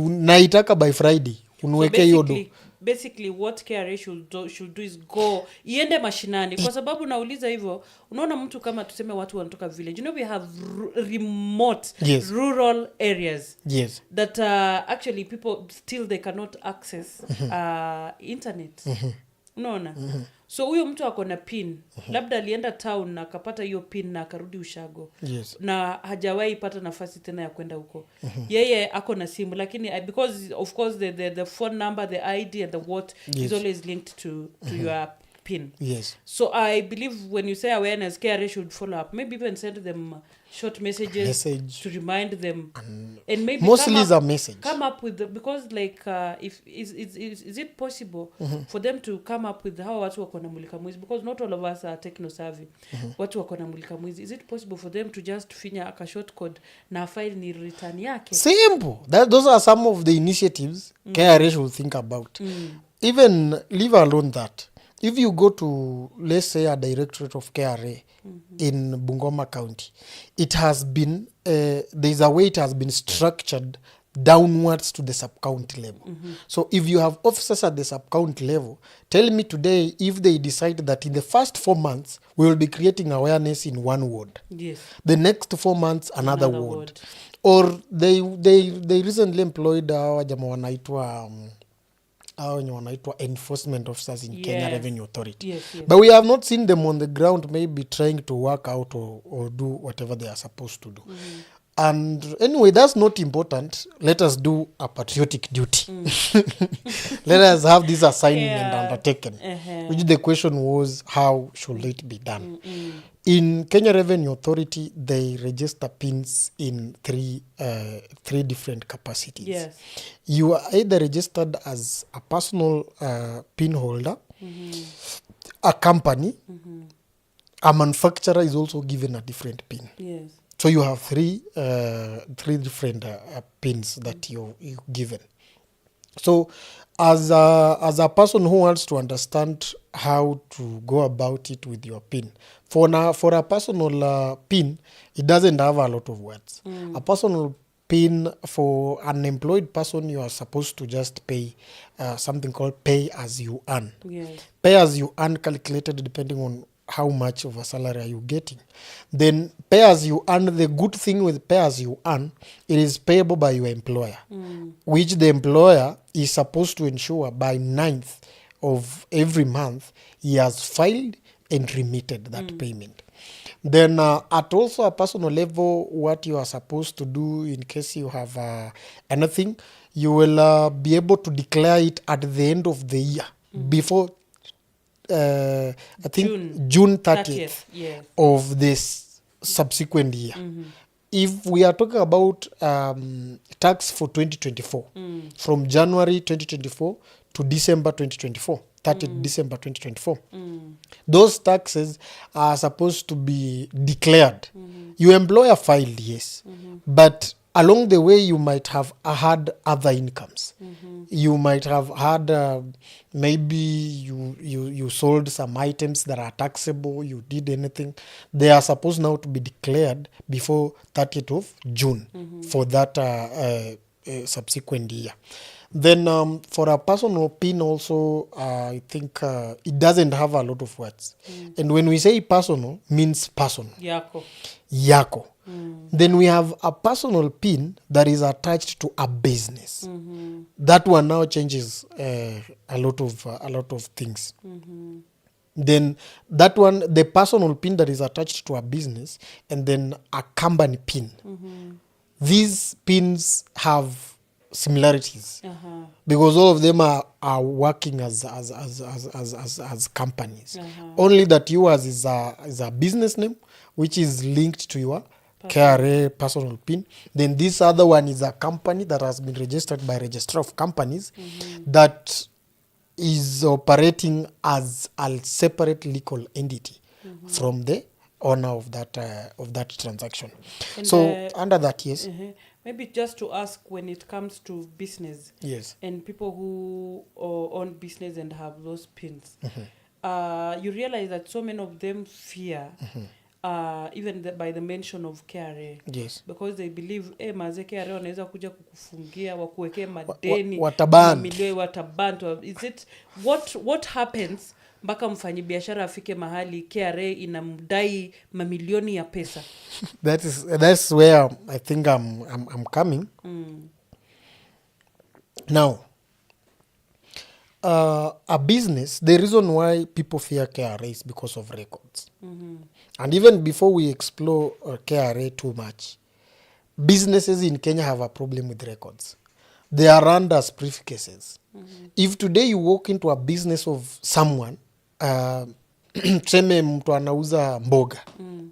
naitaka by Friday unuweke hiyo do. Basically what KRA should do is go iende mashinani, kwa sababu nauliza hivyo. Unaona mtu kama tuseme watu wanatoka village, we have remote, yes, rural areas, yes, that actually people still they cannot access internet. Unaona? So huyo mtu ako na pin, labda alienda town na akapata hiyo pin na akarudi ushago, yes, na hajawahi pata nafasi tena ya kwenda huko. Yeye ako na simu, lakini because of course the phone number, the ID and the what, yes, is always linked to your pin. Yes. So I believe when you say awareness, KRA should follow up, maybe even send them short messages to remind them, and maybe mostly is a message, come up with because like if is it possible for them to come up with how watu wako na mulika mwizi, because not all of us are techno savvy. Watu wako na mulika mwizi, is it possible for them to just finya a short code na file ni return yake? Simple. Those are some of the initiatives KRA should think about. Even leave alone that if you go to, let's say, a directorate of KRA in Bungoma County, it has been, there's a way it has been structured downwards to the sub-county level. So if you have officers at the sub-county level, tell me today if they decide that in the first 4 months, we will be creating awareness in one ward. Yes. The next 4 months, another ward. Or they recently employed hawa jamaa wanaitwa hao wenye wanaitwa enforcement officers in Kenya Revenue Authority. Yes. But we have not seen them on the ground maybe trying to work out or do whatever they are supposed to do. And anyway, that's not important. Let us do a patriotic duty. Let us have this assignment undertaken. Which the question was, how should it be done? In Kenya Revenue Authority, they register pins in three different capacities. Yes. You are either registered as a personal pin holder, a company, a manufacturer is also given a different pin. Yes. So you have three different pins that you given. So as a person who wants to understand how to go about it with your pin, for a personal pin, it doesn't have a lot of words. A personal pin for an employed person, you are supposed to just pay something called pay as you earn. Yes. Pay as you earn calculated depending on how much of a salary are you getting. Then pay as you earn, the good thing with pay as you earn, it is payable by your employer, which the employer is supposed to ensure by 9th of every month he has filed and remitted that payment. Then at also a personal level, what you are supposed to do in case you have anything, you will be able to declare it at the end of the year before I think June 30th of this subsequent year. If we are talking about tax for 2024, from January 2024 to December 2024, 30th December 2024, those taxes are supposed to be declared. Your employer filed, yes, but along the way you might have had other incomes. You might have had maybe you sold some items that are taxable, you did anything. They are supposed now to be declared before 30th of June for that subsequent year. Then for a personal pin also, I think it doesn't have a lot of words. And when we say personal, means personal. Yako. Then we have a personal pin that is attached to a business. That one now changes a lot of things. Then that one, the personal pin that is attached to a business, and then a company pin. These pins have similarities because all of them are working as companies. Only that yours is a business name which is linked to your KRA personal pin. Then this other one is a company that has been registered by Registrar of Companies that is operating as a separate legal entity from the owner of that transaction. And so under that, yes. Maybe just to ask, when it comes to business, yes, and people who own business and have those pins, you realize that so many of them fear even by the mention of KRA. Yes. Because they believe maze KRA wanaweza kuja kukufungia wakuwekee madeni wataban. Is it what happens mpaka mfanyibiashara afike mahali KRA inamdai mamilioni ya pesa? That's where I think I'm coming. Now, a business, the reason why people fear KRA is because of records. And even before we explore KRA too much, businesses in Kenya have a problem with records. They are run as briefcases. If today you walk into a business of someone, tuseme mtu anauza mboga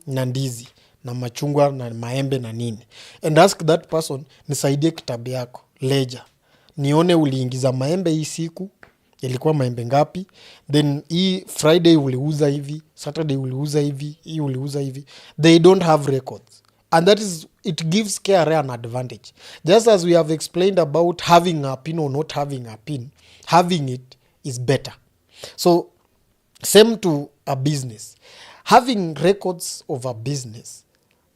na ndizi na machungwa na maembe na nini, and ask that person, nisaidie kitabu yako ledger, nione uliingiza maembe hii siku, ilikuwa maembe ngapi, then hii Friday uliuza hivi, Saturday uliuza hivi, hii uliuza hivi. They don't have records, and that is, it gives KRA an advantage. Just as we have explained about having a pin or not having a pin, having it is better. So same to a business. Having records of a business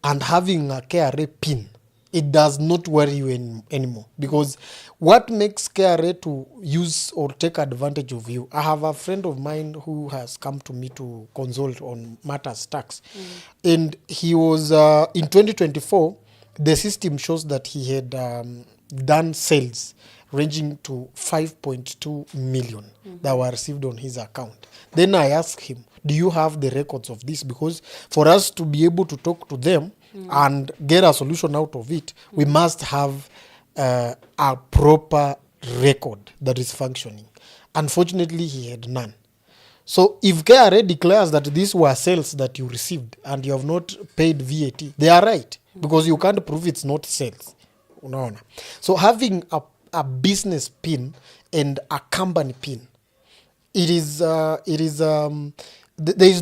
and having a KRA pin it does not worry you anymore, because what makes KRA to use or take advantage of you, I have a friend of mine who has come to me to consult on matters tax, and he was in 2024 the system shows that he had done sales ranging to 5.2 million that were received on his account. Then I asked him, do you have the records of this? Because for us to be able to talk to them and get a solution out of it, we must have a proper record that is functioning. Unfortunately, he had none. So if KRA declares that these were sales that you received and you have not paid VAT, they are right, because you can't prove it's not sales. Unaona? So having a business pin and a company pin, there is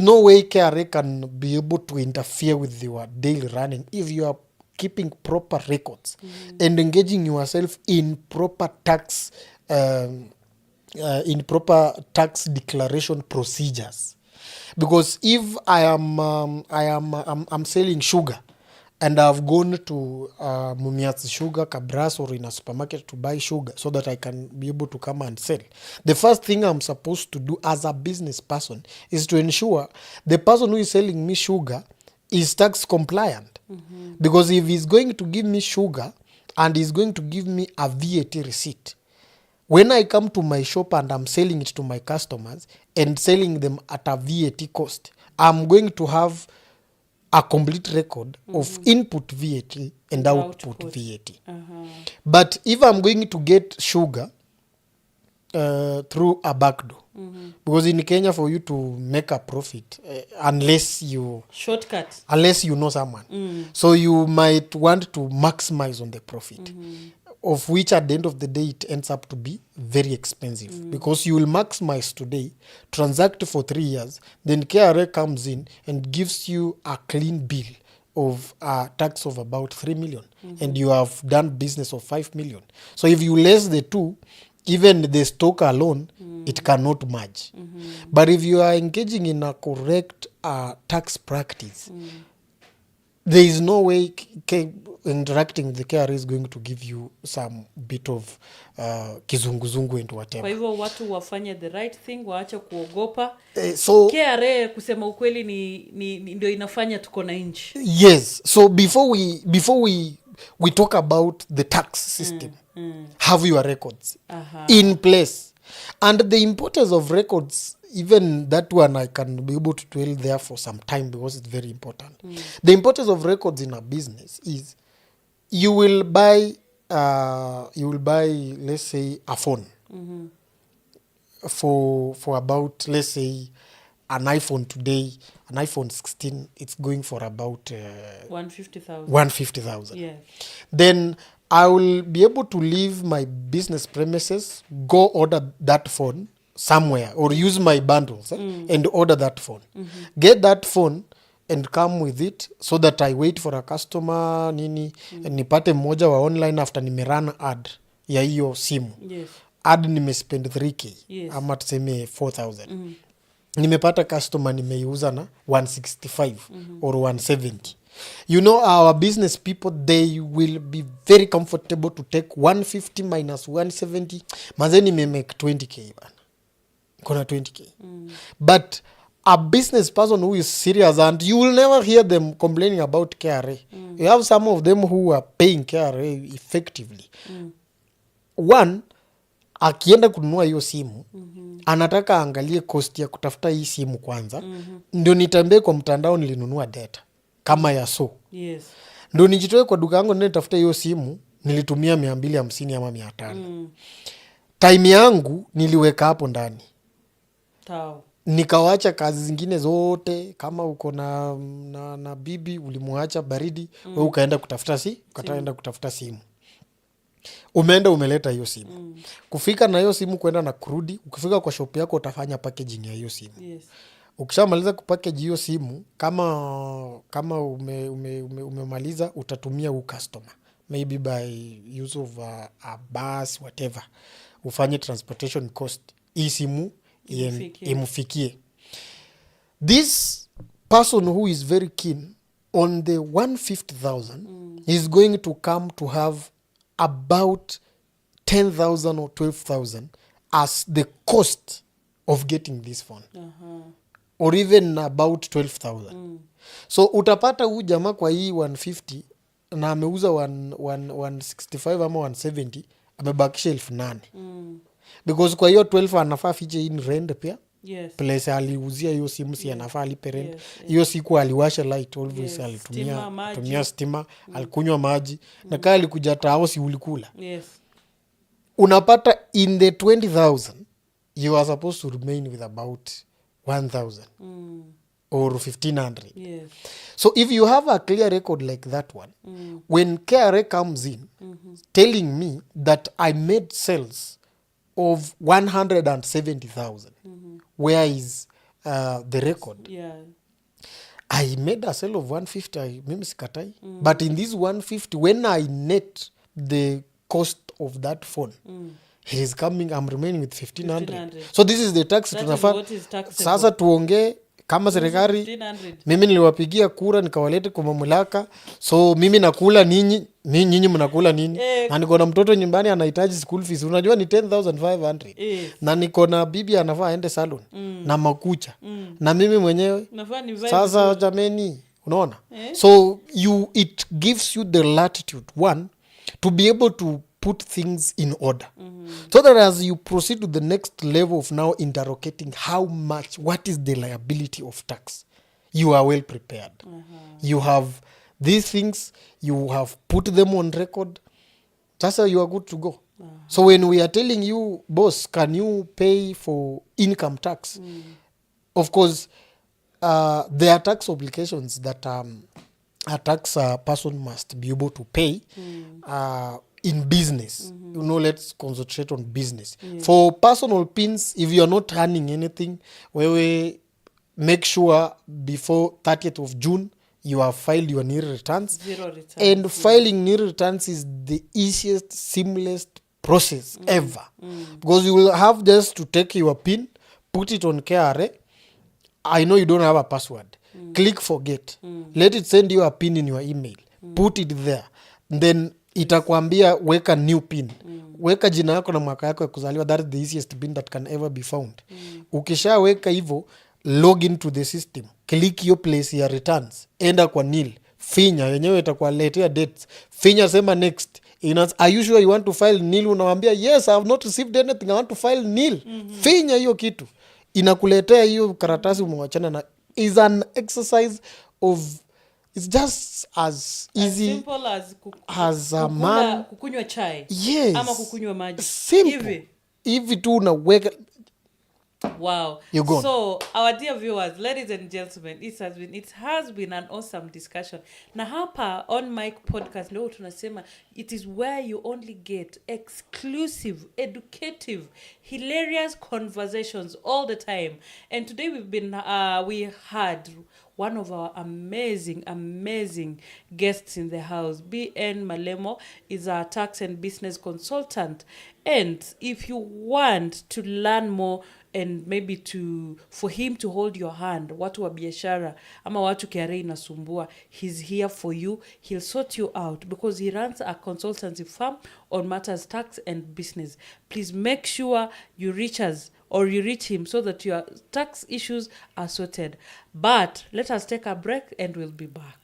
no way KRA can be able to interfere with your daily running if you are keeping proper records and engaging yourself in proper tax declaration procedures. Because if I'm selling sugar and I've gone to Mumias Sugar, Cabras, or in a supermarket to buy sugar so that I can be able to come and sell, the first thing I'm supposed to do as a business person is to ensure the person who is selling me sugar is tax compliant. Because if he's going to give me sugar and he's going to give me a VAT receipt, when I come to my shop and I'm selling it to my customers and selling them at a VAT cost, I'm going to have a complete record of input VAT and output VAT. But if I'm going to get sugar through a back door, because in Kenya for you to make a profit, unless you know someone, so you might want to maximize on the profit, of which at the end of the day it ends up to be very expensive, because you will maximize today, transact for 3 years, then KRA comes in and gives you a clean bill of a tax of about 3 million, and you have done business of 5 million. So if you less the two, even the stock alone, it cannot merge. But if you are engaging in a correct tax practice, there is no way interacting with the KRA is going to give you some bit of kizunguzungu and whatever. Kwa hivyo watu wafanye the right thing, waache kuogopa. So KRA kusema ukweli ni ndio inafanya tuko na nchi. Yes. So before we talk about the tax system, have your records in place. And the importance of records, even that one I can be able to dwell there for some time because it's very important. The importance of records in a business is you will buy let's say a phone for about, let's say, an iPhone today, an iPhone 16, it's going for about 150,000. Yeah. Then I will be able to leave my business premises, go order that phone somewhere, or use my bundles and order that phone. Get that phone and come with it, so that I wait for a customer and nipate mmoja wa online after nimerun ad ya hiyo simu. Yes. Ad nimespend 3K, Yes. ama tuseme 4,000. Nimepata customer nimeiuza na 165 or 170. You know, our business people, they will be very comfortable to take 150 minus 170. Manze nimemake 20K bana. Kona 20K. But a business person who is serious, and you will never hear them complaining about KRA. You have some of them who are paying KRA effectively. One, akienda kununua hiyo simu, anataka angalie cost ya kutafuta hii simu kwanza, ndio nitembee kwa mtandao nilinunua data kama ya Yes. Ndio nijitoe kwa duka yangu nene tafuta hiyo simu, nilitumia 250 ama 500. Time yangu niliweka hapo ndani. Tao. Nikawacha kazi zingine zote, kama uko na bibi ulimuacha baridi, wewe ukaenda kutafuta simu. Umeenda umeleta hiyo simu. Kufika na hiyo simu kwenda na kurudi, ukifika kwa shop yako utafanya packaging ya hiyo simu. Yes. Ukishamaliza kupackage hiyo simu, kama umemaliza, utatumia customer, maybe by use of a bus, whatever, ufanye transportation cost, hii simu imufikie. This person who is very keen on the 150,000 he's going to come to have about 10,000 or 12,000 as the cost of getting this phone, or even about 12,000. So utapata huu jamaa kwa hii 150 na ameuza 165 ama 170, amebakisha 8,000 because kwa hiyo 12 anafaa fiche in rent pia. Yes. Place aliuzia hiyo simu si anafaa alipe rent. Hiyo siku aliwasha light always, alitumia stima, alikunywa maji na kama alikuja tao si ulikula. Yes. Unapata in the 20,000 you are supposed to remain with about 1,000 or 1,500. Yes. So if you have a clear record like that one, when KRA comes in telling me that I made sales of 170,000, where is the record? Yeah. I made a sale of 150, mimi sikatai. But in this 150, when I net the cost of that phone, he is coming, I'm remaining with 1,500. So this is the tax tunafaa. Sasa tuongee kama serikali. 1,500. Mimi niliwapigia kura nikawalete kwa mamlaka, so mimi nakula nyinyi mnakula nini? Na niko na mtoto nyumbani anahitaji school fees, unajua ni 10,500. Na niko na bibi anafaa aende salon na makucha na mimi mwenyewe sasa jameni, unaona? So it gives you the latitude, one, to be able to put things in order, so that as you proceed to the next level of now interrogating how much, what is the liability of tax, you are well prepared. You have these things, you have put them on record, sasa you are good to go. So when we are telling you, boss, can you pay for income tax, of course there are tax obligations that a tax person must be able to pay in business. You know, let's concentrate on business. For personal pins, if you are not earning anything, we make sure before 30th of June you have filed your NIR returns. Zero returns. And filing NIR returns is the easiest, seamless process ever. Because you will have just to take your pin, put it on KRA. I know you don't have a password. Click forget. Let it send you a pin in your email. Put it there. Then itakwambia weka new pin. Weka jina yako na mwaka yako ya kuzaliwa. That is the easiest pin that can ever be found. Ukisha weka hivyo, log into the system. Click your place ya returns. Enda kwa nil. Finya, yenyewe itakuwaletea dates. Finya sema next. Are you sure you want to file nil? Unawambia yes, I have not received anything, I want to file nil. Finya hiyo kitu. Inakuletea hiyo karatasi umewachana na. Is an exercise of, it's just as easy, as simple as a man kukunywa chai. Yes. Ama kukunywa maji. Simple. Hivi tu unaweka. Wow. You're gone. So, our dear viewers, ladies and gentlemen, it has been an awesome discussion. Na hapa on Mike Podcast, leo tunasema it is where you only get exclusive, educative, hilarious conversations all the time. And today we had one of our amazing guests in the house. BN MALEMO is our tax and business consultant. And if you want to learn more and maybe for him to hold your hand, watu wa biashara ama watu KRA inasumbua, he's here for you. He'll sort you out because he runs a consultancy firm on matters tax and business. Please make sure you reach us or you reach him so that your tax issues are sorted. But let us take a break and we'll be back.